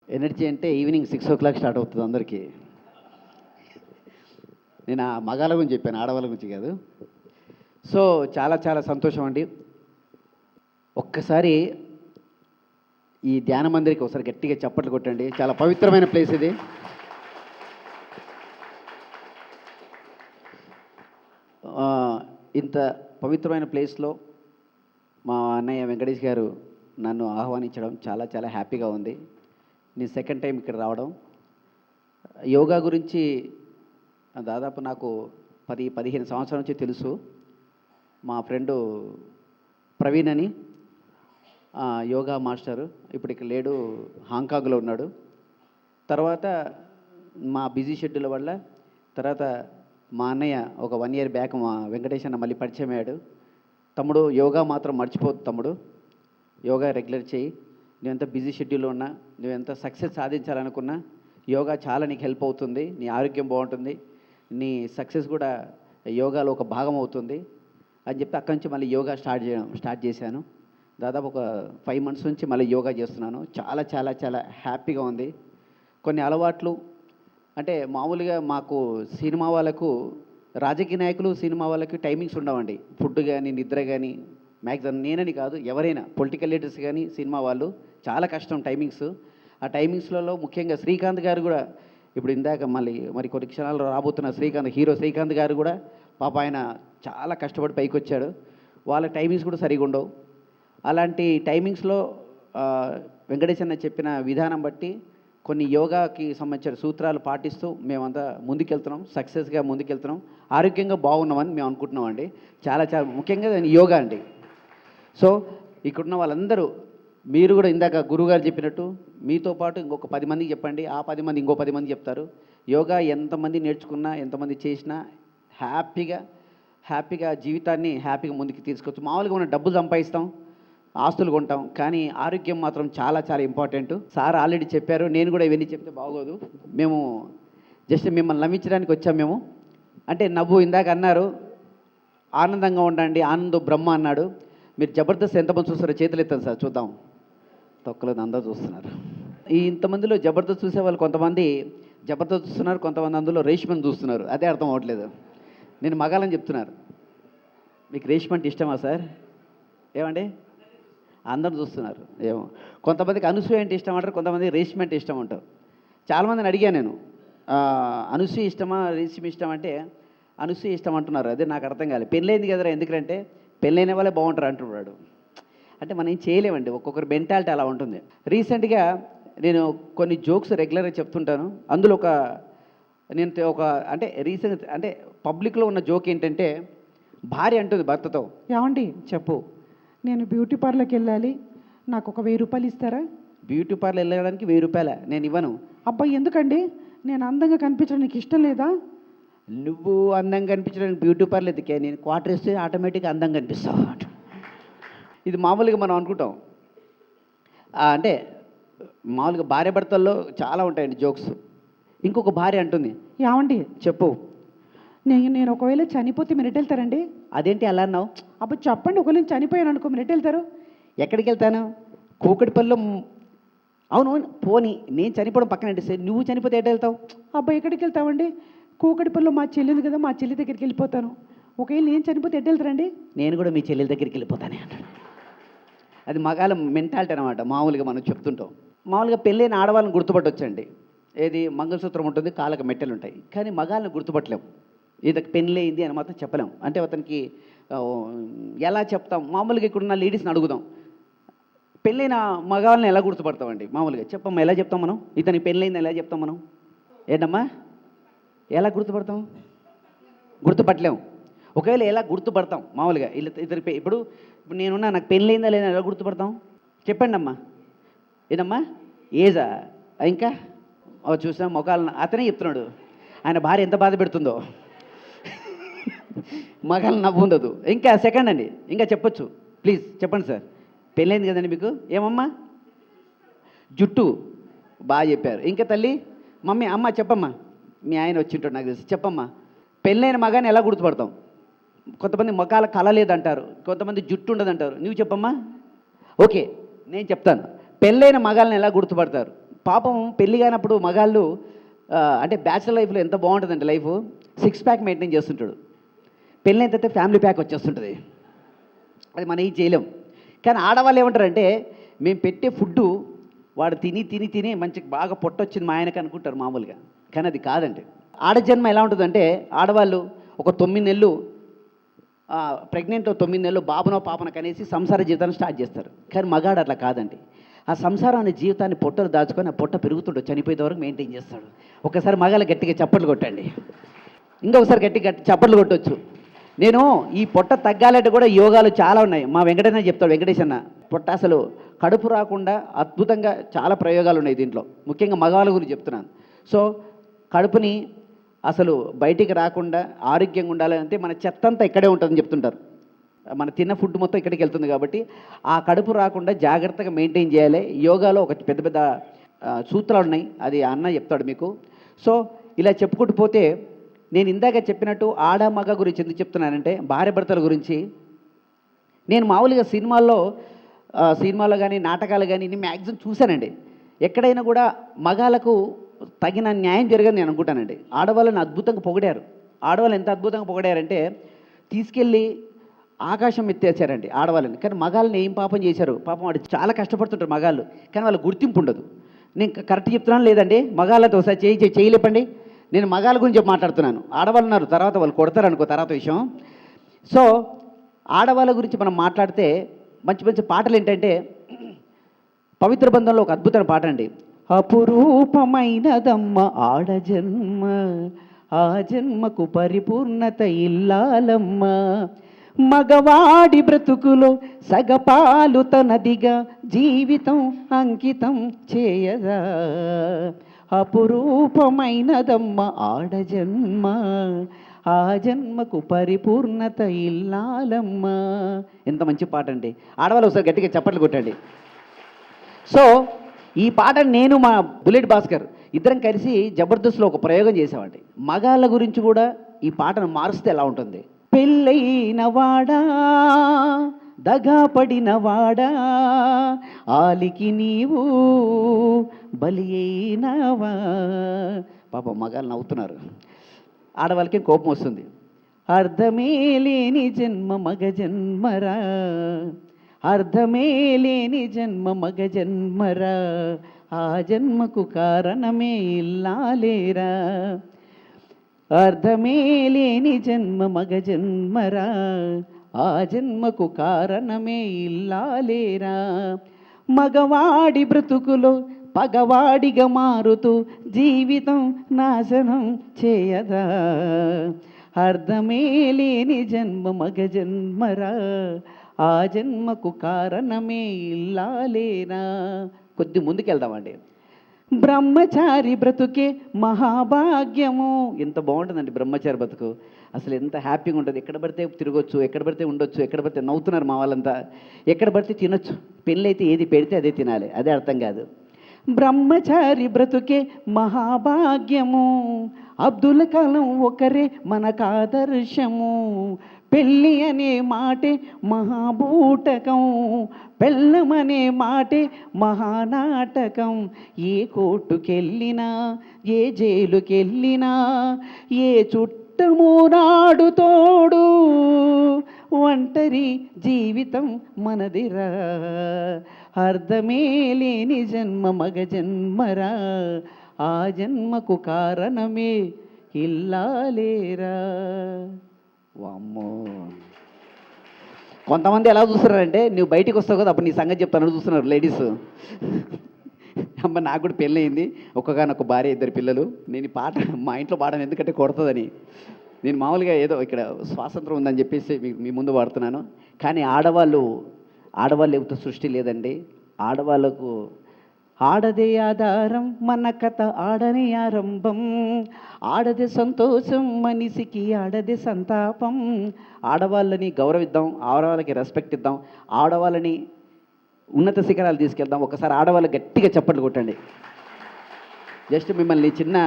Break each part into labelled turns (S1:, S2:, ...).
S1: Energy అంటే evening 6 o'clock start అవుతుంది అందరికీ. నేను ఆ మగాళ్ళ గురించి చెప్పాను, ఆడవాళ్ళ గురించి కాదు. సో చాలా చాలా సంతోషం అండి. ఒక్కసారి ఈ ధ్యాన మందిరికి ఒకసారి గట్టిగా చప్పట్లు కొట్టండి. చాలా పవిత్రమైన ప్లేస్ ఇది. ఇంత పవిత్రమైన ప్లేస్లో మా అన్నయ్య వెంకటేష్ గారు నన్ను ఆహ్వానించడం చాలా చాలా హ్యాపీగా ఉంది. నేను సెకండ్ టైం ఇక్కడ రావడం. యోగా గురించి దాదాపు నాకు 10-15 సంవత్సరాల నుంచి తెలుసు. మా ఫ్రెండు ప్రవీణ్ అని యోగా మాస్టరు, ఇప్పుడు ఇక్కడ లేడు, హాంకాంగ్లో ఉన్నాడు. తర్వాత మా బిజీ షెడ్యూల్ వల్ల తర్వాత మా అన్నయ్య ఒక 1 year బ్యాక్ మా వెంకటేష్ అన్న మళ్ళీ పరిచయం అయ్యాడు. తమ్ముడు యోగా మాత్రం మర్చిపోద్దు తమ్ముడు, యోగా రెగ్యులర్ చేయి. నువ్వెంత బిజీ షెడ్యూల్లో ఉన్నా, నువ్వెంత సక్సెస్ సాధించాలనుకున్నా యోగా చాలా నీకు హెల్ప్ అవుతుంది. నీ ఆరోగ్యం బాగుంటుంది, నీ సక్సెస్ కూడా యోగాలో ఒక భాగం అవుతుంది అని చెప్పి అక్కడి నుంచి మళ్ళీ యోగా స్టార్ట్ చేశాను. దాదాపు ఒక 5 months నుంచి మళ్ళీ యోగా చేస్తున్నాను. చాలా చాలా చాలా హ్యాపీగా ఉంది. కొన్ని అలవాట్లు అంటే మామూలుగా మాకు సినిమా వాళ్ళకు, రాజకీయ నాయకులు సినిమా వాళ్ళకి టైమింగ్స్ ఉండవండి. ఫుడ్ కానీ నిద్ర కానీ మ్యాక్సిమం నేనని కాదు, ఎవరైనా పొలిటికల్ లీడర్స్ కానీ సినిమా వాళ్ళు చాలా కష్టం టైమింగ్స్. ఆ టైమింగ్స్లలో ముఖ్యంగా శ్రీకాంత్ గారు కూడా ఇప్పుడు ఇందాక మరి కొన్ని క్షణాల్లో రాబోతున్న హీరో శ్రీకాంత్ గారు కూడా పాప ఆయన చాలా కష్టపడి పైకి వచ్చాడు. వాళ్ళ టైమింగ్స్ కూడా సరిగా ఉండవు. అలాంటి టైమింగ్స్లో వెంకటేశన్న చెప్పిన విధానం బట్టి కొన్ని యోగాకి సంబంధించిన సూత్రాలు పాటిస్తూ మేమంతా ముందుకెళ్తున్నాం, సక్సెస్గా ముందుకెళ్తున్నాం, ఆరోగ్యంగా బాగున్నామని మేము అనుకుంటున్నామండి. చాలా చాలా ముఖ్యంగా యోగా అండి. సో ఇక్కడున్న వాళ్ళందరూ మీరు కూడా ఇందాక గురువుగారు చెప్పినట్టు మీతో పాటు ఇంకొక 10 మందికి చెప్పండి, ఆ 10 మంది ఇంకో 10 మంది చెప్తారు. యోగా ఎంతమంది నేర్చుకున్నా, ఎంతమంది చేసినా హ్యాపీగా జీవితాన్ని హ్యాపీగా ముందుకు తీసుకొచ్చు. మామూలుగా మనం డబ్బులు సంపాదిస్తాం, ఆస్తులు కొంటాం, కానీ ఆరోగ్యం మాత్రం చాలా చాలా ఇంపార్టెంట్. సార్ ఆల్రెడీ చెప్పారు, నేను కూడా ఇవన్నీ చెప్తే బాగోదు. మేము జస్ట్ మిమ్మల్ని నమ్మించడానికి వచ్చాం మేము. అంటే నవ్వు ఇందాక అన్నారు, ఆనందంగా ఉండండి, ఆనందో బ్రహ్మ అన్నాడు. మీరు జబర్దస్త్ ఎంతమంది చూస్తారో చేతులు ఎత్తాను సార్ చూద్దాం. తొక్కలేదు, అందరూ చూస్తున్నారు. ఇంతమందిలో జబర్దస్త్ చూసే వాళ్ళు కొంతమంది జబర్దస్త్ చూస్తున్నారు, కొంతమంది అందులో రేష్మని చూస్తున్నారు. అదే అర్థం అవ్వట్లేదు. నేను మగాలని చెప్తున్నారు. మీకు రేష్మ అంటే ఇష్టమా సార్? ఏమండి అందరూ చూస్తున్నారు. ఏమో కొంతమందికి అనసూయ అంటే ఇష్టం అంటారు, కొంతమంది రేష్మ అంటే ఇష్టం అంటారు. చాలామందిని అడిగాను నేను, అనసూయ ఇష్టమా రేష్మ ఇష్టం అంటే అనసూయ ఇష్టం అంటున్నారు. అదే నాకు అర్థం కాలేదు. పెళ్ళైంది కదరా, ఎందుకంటే పెళ్ళైన వాళ్ళే బాగుంటారు అంటున్నాడు. అంటే మనం ఏం చేయలేమండి, ఒక్కొక్కరు మెంటాలిటీ అలా ఉంటుంది. రీసెంట్గా నేను కొన్ని జోక్స్ రెగ్యులర్గా చెప్తుంటాను. అందులో రీసెంట్ పబ్లిక్లో ఉన్న జోక్ ఏంటంటే, భార్య అంటుంది భర్తతో,
S2: ఏమండి చెప్పు, నేను బ్యూటీ పార్లర్కి వెళ్ళాలి, నాకు ఒక 1000 రూపాయలు ఇస్తారా?
S1: బ్యూటీ పార్లర్ వెళ్ళడానికి 1000 రూపాయల? నేను ఇవ్వను.
S2: అబ్బాయి ఎందుకండి, నేను అందంగా కనిపించడం నీకు ఇష్టం లేదా?
S1: నువ్వు అందంగా కనిపించడానికి బ్యూటీ పార్లర్ ఎదికే, నేను క్వార్టర్ ఇస్తే ఆటోమేటిక్గా అందంగా కనిపిస్తావు. ఇది మామూలుగా మనం అనుకుంటాం. అంటే మామూలుగా భార్య భర్తల్లో చాలా ఉంటాయండి జోక్స్. ఇంకొక భార్య అంటుంది,
S2: ఏమండి
S1: చెప్పు,
S2: నేను ఒకవేళ చనిపోతే మీరు ఎటు వెళ్తారండి?
S1: అదేంటి అలా అన్నావు?
S2: అప్పుడు చెప్పండి, ఒకవేళ నేను చనిపోయాను అనుకో మీరు ఎటు వెళ్తారు?
S1: ఎక్కడికి వెళ్తాను? కూకటిపల్లిలో. అవును పోనీ, నేను చనిపోవడం పక్కన అంటే నువ్వు చనిపోతే ఎటు వెళ్తావు?
S2: అబ్బాయి ఎక్కడికి వెళ్తామండి? కూకటిపల్లిలో మా చెల్లి ఉంది కదా, మా చెల్లి దగ్గరికి వెళ్ళిపోతాను. ఒకవేళ నేను చనిపోతే ఎటు వెళ్తారండి?
S1: నేను కూడా మీ చెల్లెల దగ్గరికి వెళ్ళిపోతానే అంటాడు. అది మగాళ్ళ మెంటాలిటీ అనమాట. మామూలుగా మనం చెప్తుంటాం. మామూలుగా పెళ్ళైన ఆడవాళ్ళని గుర్తుపట్టొచ్చండి. ఏది మంగళసూత్రం ఉంటుంది, కాళ్ళకి మెట్టెలు ఉంటాయి, కానీ మగాళ్ళని గుర్తుపట్టలేము. ఇదకి పెళ్ళయింది అని మాత్రం చెప్పలేం. అంటే అతనికి ఎలా చెప్తాం? మామూలుగా ఇక్కడున్న లేడీస్ని అడుగుదాం, పెళ్ళైన మగవాళ్ళని ఎలా గుర్తుపడతామండి? మామూలుగా చెప్పమ్మా, ఎలా చెప్తాం మనం? ఇతనికి పెళ్ళైంది ఎలా చెప్తాం మనం? ఏంటమ్మా, ఎలా గుర్తుపడతాం? గుర్తుపట్టలేము. ఒకవేళ ఎలా గుర్తుపడతాం మామూలుగా? ఇప్పుడు నేనున్నా, నాకు పెళ్ళైందా లేదా ఎలా గుర్తుపడతాం? చెప్పండి అమ్మా. ఏదమ్మా, ఏజా? ఇంకా చూసాం మొఖాలను. అతనే చెప్తున్నాడు ఆయన భార్య ఎంత బాధ పెడుతుందో. మగాళ్ళని నవ్వు ఉండదు. ఇంకా సెకండ్ అండి, ఇంకా చెప్పొచ్చు. ప్లీజ్ చెప్పండి సార్, పెళ్ళైంది కదండి మీకు? ఏమమ్మా, జుట్టు. బాగా చెప్పారు. ఇంకా తల్లి, మమ్మీ, అమ్మ చెప్పమ్మా. మీ ఆయన వచ్చింటాడు నాకు తెలిసి. చెప్పమ్మా, పెళ్ళైన మగాన్ని ఎలా గుర్తుపడతాం? కొంతమంది మొఖాల కళ లేదంటారు, కొంతమంది జుట్టు ఉండదంటారు. నువ్వు చెప్పమ్మా. ఓకే, నేను చెప్తాను. పెళ్ళైన మగాళ్ళని ఎలా గుర్తుపడతారు? పాపం పెళ్ళి కానప్పుడు మగాళ్ళు అంటే బ్యాచిలర్ లైఫ్లో ఎంత బాగుంటుందండి లైఫ్, 6 ప్యాక్ మెయింటైన్ చేస్తుంటాడు. పెళ్ళి అయితే ఫ్యామిలీ ప్యాక్ వచ్చేస్తుంటుంది. అది మనం ఏం చేయలేం. కానీ ఆడవాళ్ళు ఏమంటారంటే మేము పెట్టే ఫుడ్డు వాడు తిని తిని తిని మంచి బాగా పొట్టొచ్చింది మా ఆయనకి అనుకుంటారు మామూలుగా. కానీ అది కాదండి. ఆడజన్మ ఎలా ఉంటుందంటే ఆడవాళ్ళు ఒక 9 నెలలు ప్రెగ్నెంట్ 9 నెలలు బాబునో పాపన కనేసి సంసార జీవితాన్ని స్టార్ట్ చేస్తారు. కానీ మగాడు అట్లా కాదండి. ఆ సంసారం అనే జీవితాన్ని పొట్టలు దాచుకొని ఆ పొట్ట పెరుగుతుంటాడు, చనిపోయే వరకు మెయింటైన్ చేస్తాడు. ఒకసారి మగాళ్ళ గట్టిగా చప్పట్లు కొట్టండి, ఇంకొకసారి గట్టి చప్పట్లు కొట్టవచ్చు. నేను ఈ పొట్ట తగ్గాలంటే కూడా యోగాలు చాలా ఉన్నాయి. మా వెంకటన్న చెప్తాడు, వెంకటేష్ అన్న పొట్ట అసలు కడుపు రాకుండా అద్భుతంగా చాలా ప్రయోగాలు ఉన్నాయి దీంట్లో, ముఖ్యంగా మగవాళ్ళ గురించి చెప్తున్నాను. సో కడుపుని అసలు బయటికి రాకుండా ఆరోగ్యంగా ఉండాలంటే మన చెత్త అంతా ఇక్కడే ఉంటుందని చెప్తుంటారు. మన తిన్న ఫుడ్ మొత్తం ఇక్కడికి వెళ్తుంది కాబట్టి ఆ కడుపు రాకుండా జాగ్రత్తగా మెయింటైన్ చేయాలి. యోగాలో ఒక పెద్ద పెద్ద సూత్రాలు ఉన్నాయి, అది అన్న చెప్తాడు మీకు. సో ఇలా చెప్పుకుంటూ పోతే నేను ఇందాక చెప్పినట్టు ఆడ మగ గురించి ఎందుకు చెప్తున్నానంటే భార్య భర్తల గురించి. నేను మామూలుగా సినిమాలో కానీ నాటకాలు కానీ ఇన్ని మ్యాక్సిమం చూశానండి. ఎక్కడైనా కూడా మగాళ్ళకు తగిన న్యాయం జరగదని నేను అనుకుంటానండి. ఆడవాళ్ళని అద్భుతంగా పొగిడారు. ఆడవాళ్ళు ఎంత అద్భుతంగా పొగిడారంటే తీసుకెళ్ళి ఆకాశం ఎత్తేసారండి ఆడవాళ్ళని. కానీ మగాళ్ళని ఏం పాపం చేశారు, పాపం వాడు చాలా కష్టపడుతుంటారు మగాళ్ళు, కానీ వాళ్ళ గుర్తింపు ఉండదు. నేను కరెక్ట్ చెప్తున్నాను లేదండి, మగాళ్ళతో ఒకసారి చేయలేపండి. నేను మగాళ్ళ గురించి మాట్లాడుతున్నాను, ఆడవాళ్ళు ఉన్నారు తర్వాత వాళ్ళు కొడతారు అనుకో తర్వాత విషయం. సో ఆడవాళ్ళ గురించి మనం మాట్లాడితే మంచి మంచి పాటలు ఏంటంటే పవిత్ర బంధంలో ఒక అద్భుతమైన పాట అండి. అపురూపమైనదమ్మ ఆడజన్మ, ఆ జన్మకు పరిపూర్ణత ఇల్లాలమ్మ, మగవాడి బ్రతుకులో సగపాలు తనదిగా జీవితం అంకితం చేయదా, అపురూపమైనదమ్మ ఆడజన్మ, ఆ జన్మకు పరిపూర్ణత ఇల్లాలమ్మ. ఎంత మంచి పాట అండి. ఆడవాళ్ళు ఒకసారి గట్టిగా చప్పట్లు కొట్టండి. సో ఈ పాట నేను మా బుల్లెట్ భాస్కర్ ఇద్దరం కలిసి జబర్దస్త్లో ఒక ప్రయోగం చేసామండి. మగాళ్ళ గురించి కూడా ఈ పాటను మారుస్తే ఎలా ఉంటుంది. పెళ్ళైన వాడా దగా పడిన వాడా ఆలికి నీవు బలి అయినవా. పాప మగాళ్ళు నవ్వుతున్నారు, ఆడవాళ్ళకి కోపం వస్తుంది. అర్థమే లేని జన్మ మగ జన్మరా, అర్థమే లేని జన్మ మగ జన్మరా, ఆ జన్మకు కారణమే ఇల్లాలేరా, అర్థమే లేని జన్మ మగ జన్మరా, ఆ జన్మకు కారణమే ఇల్లాలేరా, మగవాడి బ్రతుకులో పగవాడిగా మారుతూ జీవితం నాశనం చేయదా, అర్థమే లేని జన్మ మగ జన్మరా, ఆ జన్మకు కారణమే ఇల్లాలేనా. కొద్ది ముందుకెళ్దామండి. బ్రహ్మచారి బ్రతుకే మహాభాగ్యము. ఎంత బాగుంటుందండి బ్రహ్మచారి బ్రతుకు, అసలు ఎంత హ్యాపీగా ఉంటుంది. ఎక్కడ పడితే తిరగొచ్చు, ఎక్కడ పడితే ఉండొచ్చు, ఎక్కడ పడితే నవ్వుతున్నారు మా వాళ్ళంతా, ఎక్కడ పడితే తినొచ్చు. పెళ్ళైతే ఏది పెడితే అదే తినాలి, అదే అర్థం కాదు. బ్రహ్మచారి బ్రతుకే మహాభాగ్యము, అబ్దుల్ కలాం ఒకరే మనకు ఆదర్శము, పెళ్ళి అనే మాటే మహాభూటకం, పెళ్ళమనే మాటే మహానాటకం, ఏ కోర్టుకెళ్ళినా ఏ జైలుకెళ్ళినా ఏ చుట్టము నాడు తోడు, ఒంటరి జీవితం మనదిరా, అర్థమే లేని జన్మ మగ జన్మరా, ఆ జన్మకు కారణమే ఇల్లాలేరా. వామ్మో, కొంతమంది ఎలా చూస్తున్నారంటే నువ్వు బయటికి వస్తావు కదా అప్పుడు నీ సంగతి చెప్తాను చూస్తున్నారు లేడీస్. అమ్మ నాకు కూడా పెళ్ళి అయింది, ఒక్కగానొక్క భార్య, 2 పిల్లలు. నేను ఈ పాట మా ఇంట్లో పాడను ఎందుకంటే కొడుతుందని. నేను మామూలుగా ఏదో ఇక్కడ స్వాతంత్రం ఉందని చెప్పేసి మీ ముందు పాడుతున్నాను. కానీ ఆడవాళ్ళు లేకపోతే సృష్టి లేదండి. ఆడవాళ్ళకు ఆడదే ఆధారం మన కథ ఆడని ఆరంభం, ఆడదే సంతోషం మనిషికి ఆడదే సంతాపం. ఆడవాళ్ళని గౌరవిద్దాం, ఆడవాళ్ళకి రెస్పెక్ట్ ఇద్దాం, ఆడవాళ్ళని ఉన్నత శిఖరాలు తీసుకెళ్దాం. ఒకసారి ఆడవాళ్ళు గట్టిగా చప్పట్లు కొట్టండి. జస్ట్ మిమ్మల్ని చిన్న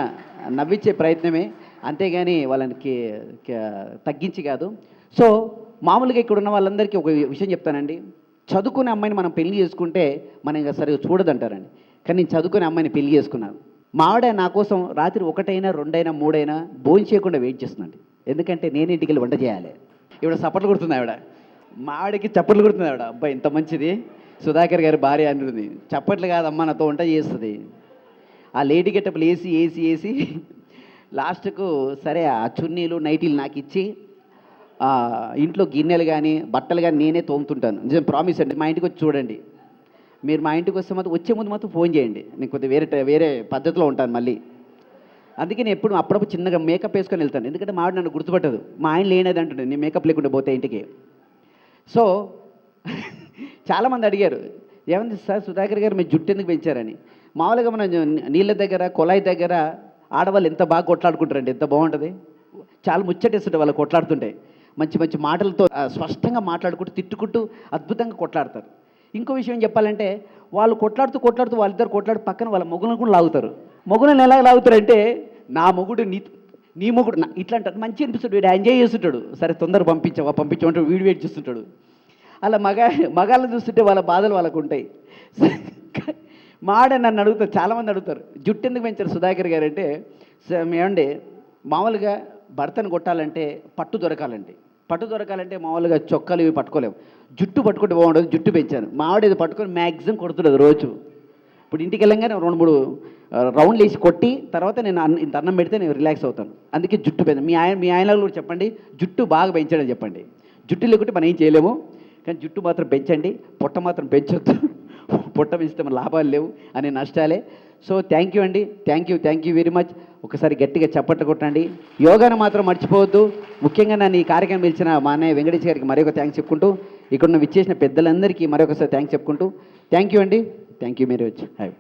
S1: నవ్వించే ప్రయత్నమే, అంతేగాని వాళ్ళకి తగ్గించి కాదు. సో మామూలుగా ఇక్కడ ఉన్న వాళ్ళందరికీ ఒక విషయం చెప్తానండి. చదువుకునే అమ్మాయిని మనం పెళ్లి చేసుకుంటే మనం ఇంకా సరిగా చూడదంటారండి. కానీ నేను చదువుకునే అమ్మాయిని పెళ్లి చేసుకున్నాను. మా ఆవిడ నా కోసం రాత్రి 1 2 3 భోజనం చేయకుండా వెయిట్ చేస్తుందండి. ఎందుకంటే నేను ఇంటికి వెళ్ళి వంట చేయాలి. ఇవిడ చప్పట్లు కొడుతుంది ఆవిడ. మా ఆవిడకి చప్పట్లు కొడుతుంది ఆవిడ. అబ్బాయి ఇంత మంచిది సుధాకర్ గారి భార్య అంటుంది. చప్పట్లు కాదమ్మా నాతో వంట చేస్తుంది. ఆ లేడీ గెటప్లు వేసి లాస్ట్కు సరే ఆ చున్నీలు నైటీలు నాకు ఇచ్చి ఇంట్లో గిన్నెలు కానీ బట్టలు కానీ నేనే తోముతుంటాను. నిజం ప్రామిస్ అండి. మా ఇంటికి వచ్చి చూడండి. మీరు మా ఇంటికి వస్తే మాత్రం వచ్చే ముందు మాత్రం ఫోన్ చేయండి. నేను కొద్దిగా వేరే పద్ధతిలో ఉంటాను మళ్ళీ. అందుకే నేను ఎప్పుడు అప్పుడప్పుడు చిన్నగా మేకప్ వేసుకొని వెళ్తాను. ఎందుకంటే మా ఆవిడ నన్ను గుర్తుపట్టదు. మా ఆయన లేనేది అంటుండే నేను మేకప్ లేకుండా పోతే ఇంటికి. సో చాలామంది అడిగారు ఏమంది సార్ సుధాకర్ గారు మీరు జుట్టు ఎందుకు పెంచారని. మామూలుగా మనం నీళ్ళ దగ్గర కొలాయి దగ్గర ఆడవాళ్ళు ఎంత బాగా కొట్లాడుకుంటారండి, ఎంత బాగుంటుంది. చాలా ముచ్చటేస్తుంటాయి వాళ్ళు కొట్లాడుతుంటే. మంచి మంచి మాటలతో స్పష్టంగా మాట్లాడుకుంటూ తిట్టుకుంటూ అద్భుతంగా కొట్లాడతారు. ఇంకో విషయం చెప్పాలంటే వాళ్ళు కొట్లాడుతూ వాళ్ళిద్దరు కొట్లాడు పక్కన వాళ్ళ మొగులను కూడా లాగుతారు. మొగులను ఎలా లాగుతారంటే నా మొగుడు నీ మొగుడు ఇట్లా అంటారు. మంచి అనిపిస్తాడు, వీడు ఎంజాయ్ చేస్తుంటాడు. సరే తొందర పంపించమంటే వీడు వెయిట్ చేస్తుంటాడు. అలా మగాళ్ళని చూస్తుంటే వాళ్ళ బాధలు వాళ్ళకు ఉంటాయి. మా ఆడ నన్ను అడుగుతారు, చాలామంది అడుగుతారు జుట్టు ఎందుకు పెంచారు సుధాకర్ గారు అంటే, ఏమండి మామూలుగా భర్తను కొట్టాలంటే పట్టు దొరకాలంటే మామూలుగా చొక్కాలు ఇవి పట్టుకోలేము. జుట్టు పట్టుకుంటే బాగుండదు, జుట్టు పెంచాను. మా ఆవిడ ఇది పట్టుకొని మ్యాక్సిమం కొడుతుండదు రోజు. ఇప్పుడు ఇంటికి వెళ్ళంగానే 2 3 రౌండ్లు వేసి కొట్టి తర్వాత నేను ఇంత అన్నం పెడితే నేను రిలాక్స్ అవుతాను. అందుకే జుట్టు పెంచాను. మీ ఆయనలో కూడా చెప్పండి జుట్టు బాగా పెంచడం చెప్పండి. జుట్టు లేకుంటే మనం ఏం చేయలేము, కానీ జుట్టు మాత్రం పెంచండి. పొట్ట మాత్రం పెంచొద్దు. పొట్ట పెంచితే మన లాభాలు లేవు అనే నష్టాలే. సో థ్యాంక్ యూ అండి, థ్యాంక్ యూ వెరీ మచ్. ఒకసారి గట్టిగా చప్పట్లు కొట్టండి. యోగాను మాత్రం మర్చిపోవద్దు. ముఖ్యంగా నన్ను ఈ కార్యక్రమం పిలిచిన మా అన్నయ్య వెంకటేష్ గారికి మరొక థ్యాంక్స్ చెప్పుకుంటూ, ఇక్కడ విచ్చేసిన పెద్దలందరికీ మరొకసారి థ్యాంక్స్ చెప్పుకుంటూ థ్యాంక్ యూ అండి, thank you very much. Hi.